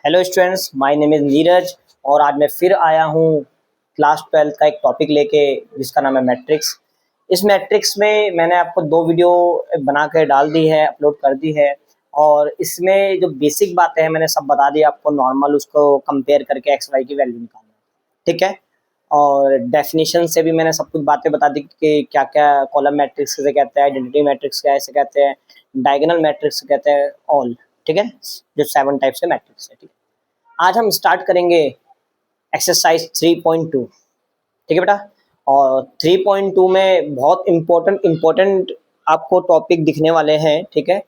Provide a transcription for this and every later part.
Hello students, my name is Neeraj और आज मैं फिर आया हूँ क्लास 12 का एक टॉपिक लेके जिसका नाम है मैट्रिक्स। इस मैट्रिक्स में मैंने आपको 2 वीडियो बना के डाल दी है, अपलोड कर दी है और इसमें जो बेसिक बातें हैं मैंने सब बता दी आपको। नॉर्मल उसको कंपेयर करके एक्स वाई की वैल्यू निकालना है, ठीक है। और डेफिनेशन से भी मैंने सब कुछ बातें बता दी कि क्या क्या कॉलम मैट्रिक्स किसे कहते हैं, आइडेंटिटी मैट्रिक्स क्या ऐसे कहते हैं, डायगोनल मैट्रिक्स कहते हैं, ऑल, ठीक है। जो 7 टाइप्स के मैट्रिक्स है, ठीक है। आज हम स्टार्ट करेंगे एक्सरसाइज 3.2, ठीक है बेटा। और 3.2 में बहुत इम्पोर्टेंट आपको टॉपिक दिखने वाले हैं, ठीक है।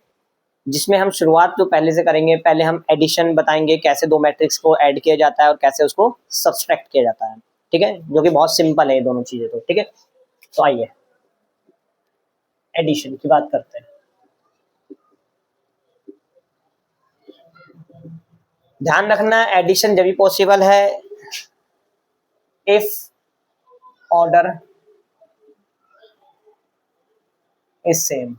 जिसमें हम शुरुआत तो पहले से करेंगे। पहले हम एडिशन बताएंगे, कैसे दो मैट्रिक्स को ऐड किया जाता है और कैसे उसको सब्सट्रैक्ट किया जाता है, ठीक है। जो कि बहुत सिंपल है ये दोनों चीजें, तो ठीक है। तो आइए एडिशन की बात करते हैं। ध्यान रखना, एडिशन जब भी पॉसिबल है if order is same.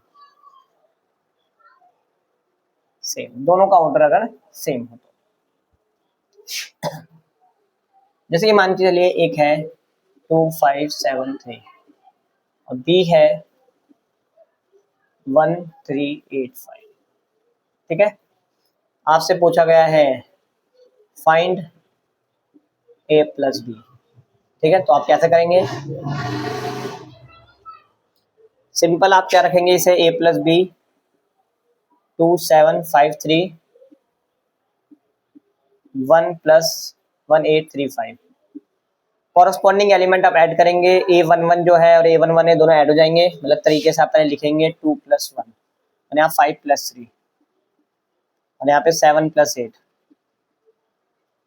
Same दोनों का ऑर्डर अगर सेम हो तो, जैसे कि मान के चलिए एक है 2573 और बी है 1385, ठीक है। आपसे पूछा गया है फाइंड ए प्लस बी, ठीक है। तो आप कैसे करेंगे? सिंपल, आप क्या रखेंगे इसे A plus B 2753 1 plus 1835। Corresponding element आप ऐड करेंगे, A11 जो है और A11 है दोनों ऐड हो जाएंगे। मतलब तरीके से आप पहले लिखेंगे 2 + 1 और यहाँ 5 + 3 और यहाँ पे 7 + 8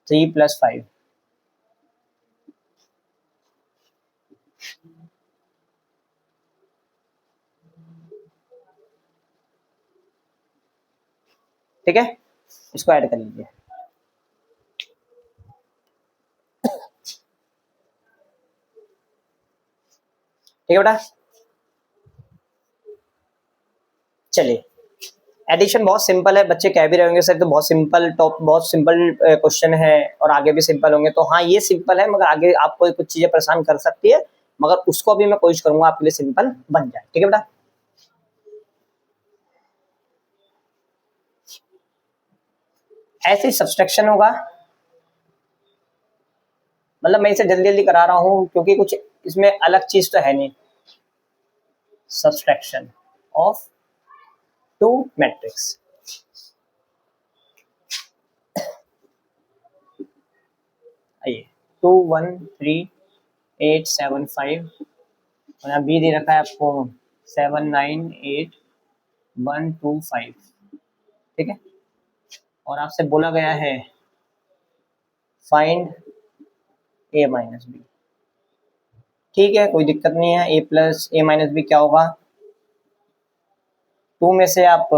3 + 5, ठीक है। इसको ऐड कर लीजिए, ठीक है बेटा। चलिए, एडिशन बहुत सिंपल है। बच्चे कह भी रहे होंगे सर तो बहुत सिंपल बहुत सिंपल क्वेश्चन है और आगे भी सिंपल होंगे। तो हाँ, ये सिंपल है मगर आगे आपको कुछ चीजें परेशान कर सकती है, मगर उसको भी मैं कोशिश करूंगा आपके लिए सिंपल बन जाए, ठीक है बेटा। ऐसे सब्सट्रैक्शन होगा, मतलब मैं इसे जल्दी जल्दी करा रहा हूँ क्योंकि कुछ इसमें अलग चीज तो है नहीं। सब्सट्रैक्शन ऑफ टू मैट्रिक्स, आइए 213 875 और यहाँ बी दे रखा है आपको 798125, ठीक है। और आपसे बोला गया है फाइंड ए माइनस बी, ठीक है, कोई दिक्कत नहीं है। ए प्लस ए माइनस बी क्या होगा? 2 में से आप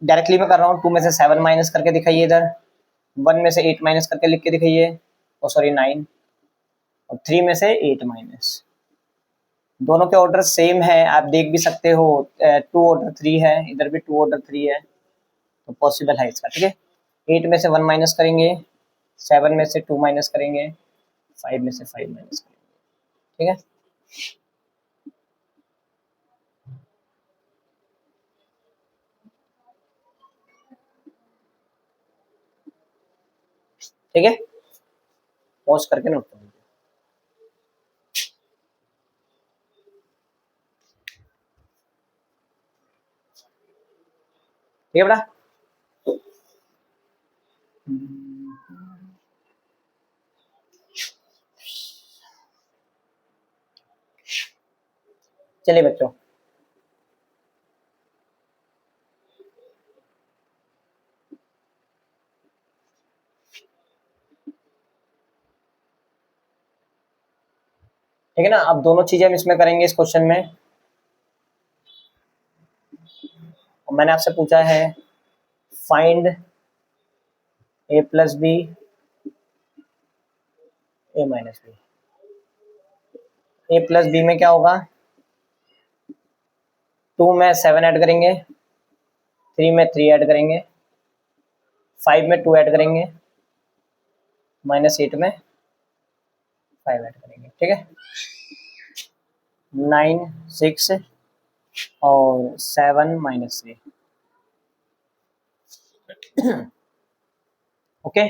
डायरेक्टली मैं कर रहा हूँ, 2 में से 7 माइनस करके दिखाइए इधर, 1 में से 8 माइनस करके लिख के दिखाइए, ओ सॉरी 9, और 3 में से 8 माइनस। दोनों के ऑर्डर सेम है, आप देख भी सकते हो। 2 ऑर्डर 3 है, इधर भी 2 ऑर्डर 3 है, तो पॉसिबल है इसका, ठीक है। 8 में से 1 माइनस करेंगे, 7 में से 2 माइनस करेंगे, 5 में से 5 माइनस करेंगे, ठीक है। ठीक है, पॉज करके नोट कर लीजिए, ठीक है बेटा। चलिए बच्चों, ठीक है ना। अब दोनों चीजें हम इसमें करेंगे इस क्वेश्चन में। और मैंने आपसे पूछा है फाइंड ए प्लस बी ए माइनस बी। ए प्लस बी में क्या होगा? 2 में 7 ऐड करेंगे, 3 में 3 ऐड करेंगे, 5 में 2 ऐड करेंगे, -8 में 5 ऐड करेंगे, ठीक है। 9 6 और 7 -3, ओके।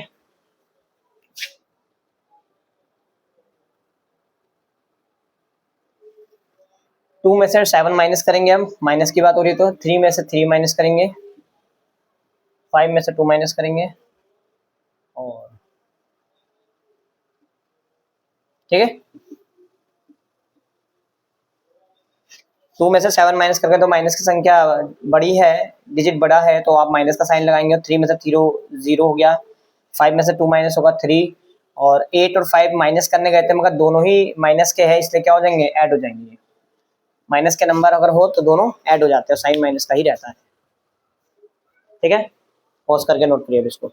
2 में से 7 माइनस करेंगे, हम माइनस की बात हो रही है तो 3 में से 3 माइनस करेंगे, 5 में से 2 माइनस करेंगे, और ठीक है 2 में से 7 माइनस करके तो माइनस की संख्या बड़ी है, डिजिट बड़ा है तो आप माइनस का साइन लगाएंगे। 3 में से 0 हो गया, 5 में से 2 माइनस होगा 3, और 8 और 5 माइनस करने गए थे मगर दोनों ही माइनस के हैं, इसलिए क्या हो जाएंगे, ऐड हो जाएंगे। माइनस के नंबर अगर हो तो दोनों ऐड हो जाते हैं, साइन माइनस का ही रहता है, ठीक है। पॉज करके नोट करिए इसको।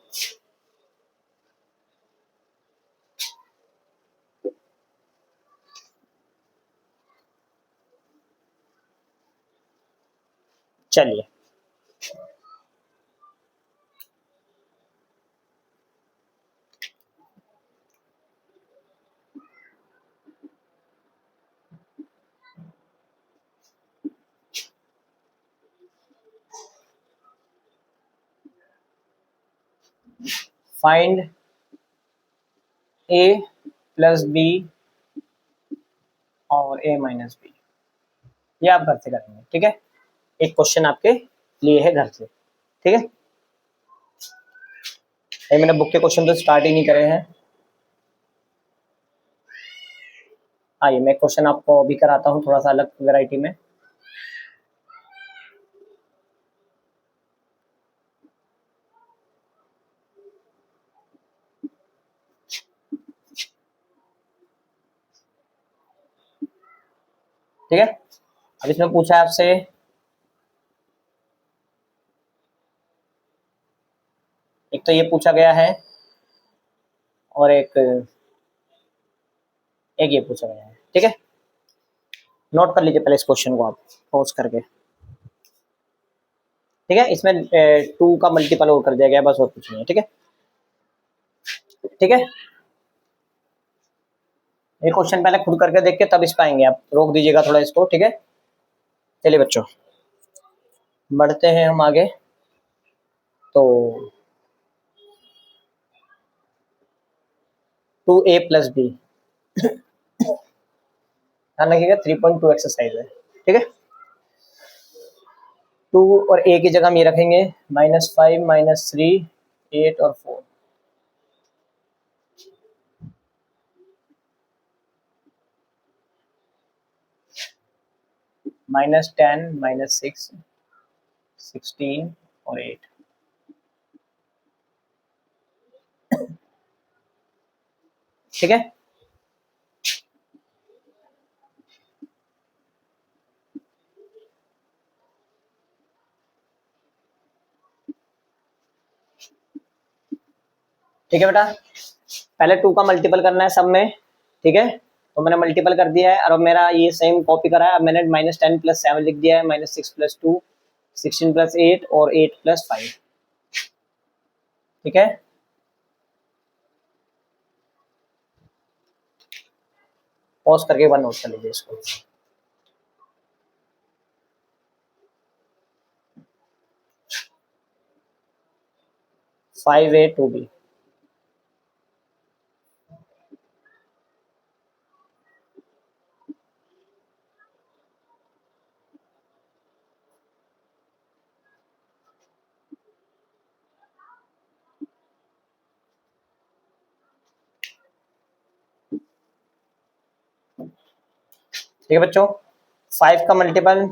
चलिए फाइंड a प्लस बी और a माइनस बी, ये आप घर से करेंगे, ठीक है। एक क्वेश्चन आपके लिए है घर से, ठीक है। ये मैंने बुक के क्वेश्चन तो स्टार्ट ही नहीं करे हैं। आइए मैं क्वेश्चन आपको अभी कराता हूँ थोड़ा सा अलग वैरायटी में। ठीक है, अब इसमें पूछा है आपसे एक तो ये पूछा गया है, और एक ये पूछा गया है, ठीक है। नोट कर लीजिए पहले इस क्वेश्चन को आप पॉज करके, ठीक है। इसमें 2 का मल्टीपल और कर दिया गया, बस और कुछ नहीं है, ठीक है। ठीक है, ये क्वेश्चन पहले खुद करके देख के तब इस पाएंगे, आप रोक दीजिएगा थोड़ा इसको, ठीक है। चलिए बच्चों बढ़ते हैं हम आगे। तो 2a प्लस बी, ध्यान रखिएगा 3.2 एक्सरसाइज है, ठीक है। 2 और a की जगह हम ये रखेंगे -5 -3 8 और 4, -10 -6 16 और 8, ठीक है। ठीक है बेटा, पहले 2 का मल्टीपल करना है सब में, ठीक है। तो मैंने मल्टीपल कर दिया है, और अब मेरा ये सेम कॉपी करा है। अब मैंने -10 + 7 लिख दिया है, -6 + 2 16 + 8 और 8 + 5, ठीक है। पॉज करके एक बार नोट कर लीजिए इसको। 5a 2b, ठीक है बच्चों। 5 का मल्टीपल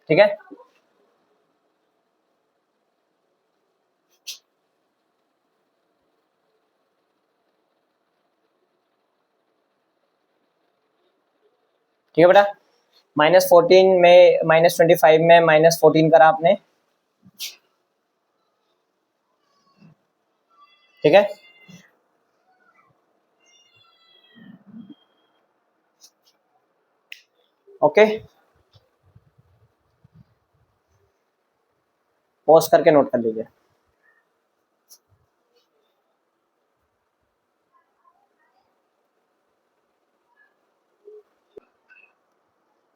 ठीक है, ठीक है बेटा। -14 में -25 में -14 करा आपने, ठीक है। ओके, पॉज करके नोट कर लीजिए।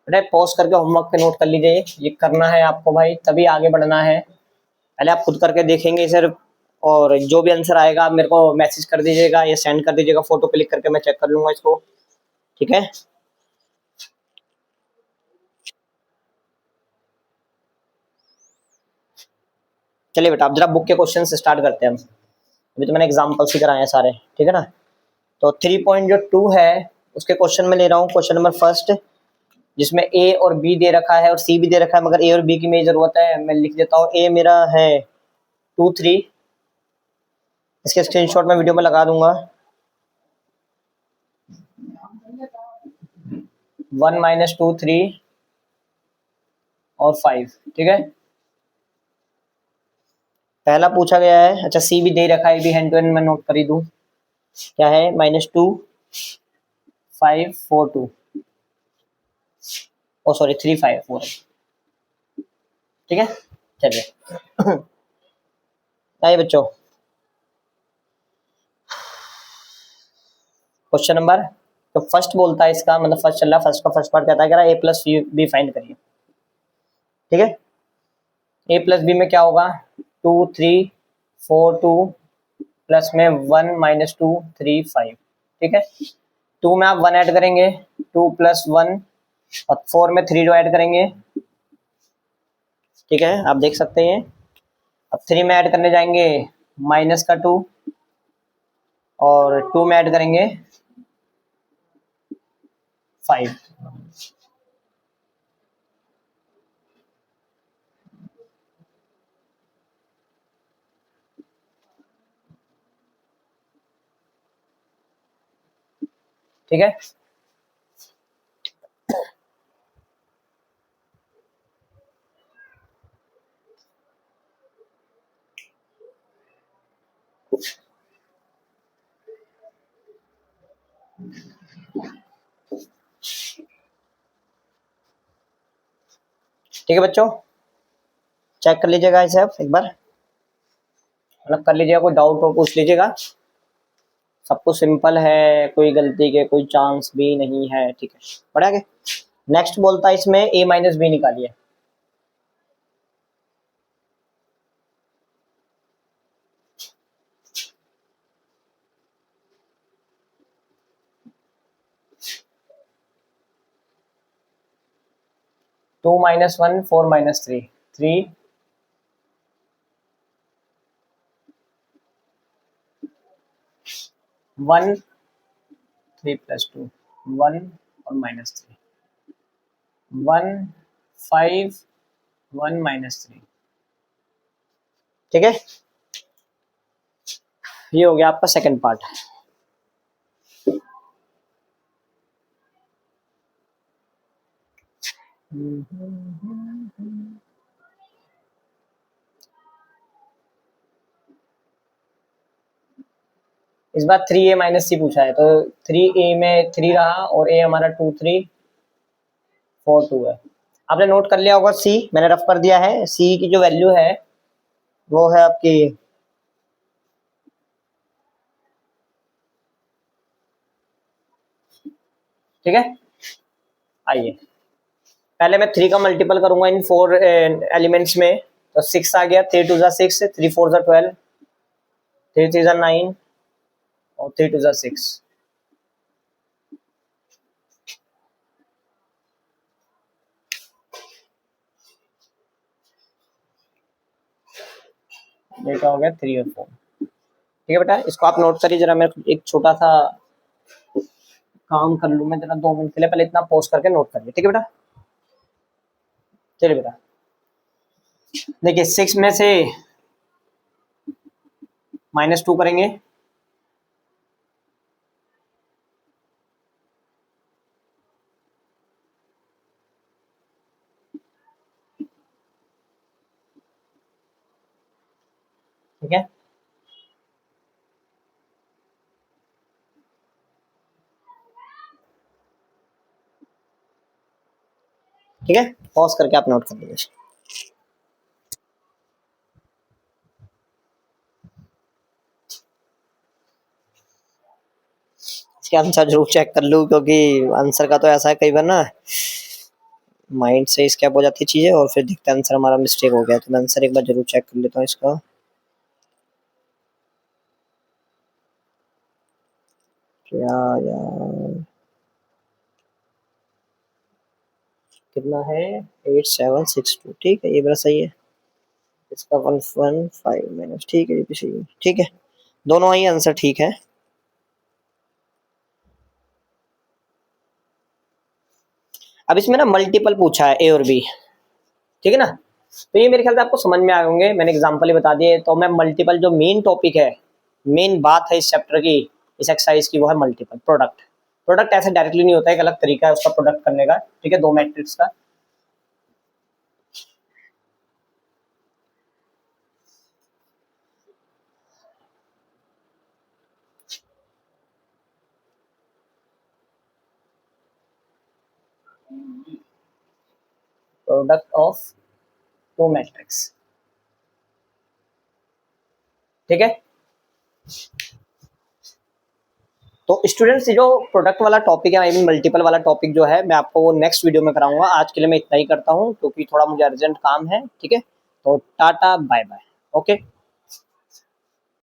बेटा पॉज करके होमवर्क पे नोट कर लीजिए, ये करना है आपको भाई, तभी आगे बढ़ना है। पहले आप खुद करके देखेंगे सर, और जो भी आंसर आएगा आप मेरे को मैसेज कर दीजिएगा या सेंड कर दीजिएगा, फोटो क्लिक करके मैं चेक कर लूंगा इसको, ठीक है। चलिए बेटा, अब जरा बुक के क्वेश्चन से स्टार्ट करते हैं हम। अभी तो मैंने एग्जाम्पल्स ही कराए हैं सारे, ठीक है ना। तो 3.2 है, उसके क्वेश्चन में ले रहा हूँ। क्वेश्चन नंबर फर्स्ट, जिसमें ए और बी दे रखा है और सी भी दे रखा है, मगर ए और बी की मेरी जरूरत है। मैं लिख देता हूँ, ए मेरा है 2 3, इसके स्क्रीनशॉट मैं वीडियो में लगा दूंगा। 1 - 2 3 और 5, ठीक है। पहला पूछा गया है, अच्छा सी भी दे रखा है, भी हैंड टू हैंड मैं नोट कर ही दूं। क्या है, -2 5 4 2, ओ सॉरी 3 5 4, ठीक है। चलिए आइए बच्चों, क्वेश्चन नंबर, तो फर्स्ट बोलता है इसका, मतलब फर्स्ट चल रहा है, फर्स्ट का फर्स्ट पार्ट कहता है कि ए प्लस बी फाइंड करिए, ठीक है। ए प्लस बी में क्या होगा, 2 3 4 2 प्लस में 1 - 2 3 5, ठीक है। 2 में आप 1 ऐड करेंगे, 2 + 1, और 4 में 3 जो ऐड करेंगे, ठीक है, आप देख सकते हैं। अब 3 में ऐड करने जाएंगे -2, और 2 में ऐड करेंगे 5, ठीक है। ठीक है बच्चों, चेक कर लीजिएगा इसे आप एक बार, मतलब कर लीजिएगा, कोई डाउट हो पूछ लीजिएगा। सब कुछ सिंपल है, कोई गलती के कोई चांस भी नहीं है, ठीक है। बढ़े आगे, नेक्स्ट बोलता है इसमें a - b निकालिए। टू -1 4 -3 3 1 3 + 2 1 और -3 1 5 1 -3, ठीक है। ये हो गया आपका सेकंड पार्ट। इस बार 3a - c पूछा है, तो 3a में 3 रहा और a हमारा 2 3 4 2 है। आपने नोट कर लिया होगा, सी मैंने रफ कर दिया है। सी की जो वैल्यू है वो है आपकी, ठीक है। आइए, पहले मैं 3 का मल्टीपल करूंगा इन 4 एलिमेंट्स में, तो 6 आ गया, 3 2 6 3 4 12 3 3 9 और 3 2 6, ये क्या हो गया 3 और 4, ठीक है बेटा। इसको आप नोट करिए जरा, मैं एक छोटा सा काम कर लूँ मैं जरा 2 मिनट के लिए, पहले इतना पोस्ट करके नोट करिए, ठीक है बेटा। चलिए बेटा, देखिए 6 में से -2 करेंगे, ठीक है। ठीक है, पॉज करके आप नोट कर लीजिए। इसके आंसर जरूर चेक कर लूँ, क्योंकि आंसर का तो ऐसा है कई बार ना माइंड से स्कैप हो जाती है चीजें और फिर दिखता है आंसर हमारा मिस्टेक हो गया। तो मैं आंसर एक बार जरूर चेक कर लेता हूँ इसका। क्या यार, कितना है? 8762। ठीक है, ये बड़ा सही है। इसका 115 माइनस, ठीक है, ये भी सही है। ठीक है, दोनों ही आंसर ठीक है। अब इसमें ना मल्टीपल पूछा है, ए और बी, ठीक है ना। तो ये मेरे ख्याल से आपको समझ में आ होंगे, मैंने एग्जांपल ही बता दिए। तो मैं मल्टीपल, जो मेन टॉपिक है, मेन बात है इस चैप्टर की, इस एक्सरसाइज की, वो है मल्टीपल प्रोडक्ट। प्रोडक्ट ऐसे डायरेक्टली नहीं होता है, एक अलग तरीका है उसका प्रोडक्ट करने का, ठीक है, दो मैट्रिक्स का। प्रोडक्ट ऑफ टू मैट्रिक्स, ठीक है। तो स्टूडेंट्स, जो प्रोडक्ट वाला टॉपिक है, आई मीन मल्टीपल वाला टॉपिक जो है, मैं आपको वो नेक्स्ट वीडियो में कराऊंगा। आज के लिए मैं इतना ही करता हूँ, क्योंकि थोड़ा मुझे अर्जेंट काम है, ठीक है। तो टाटा बाय बाय, ओके।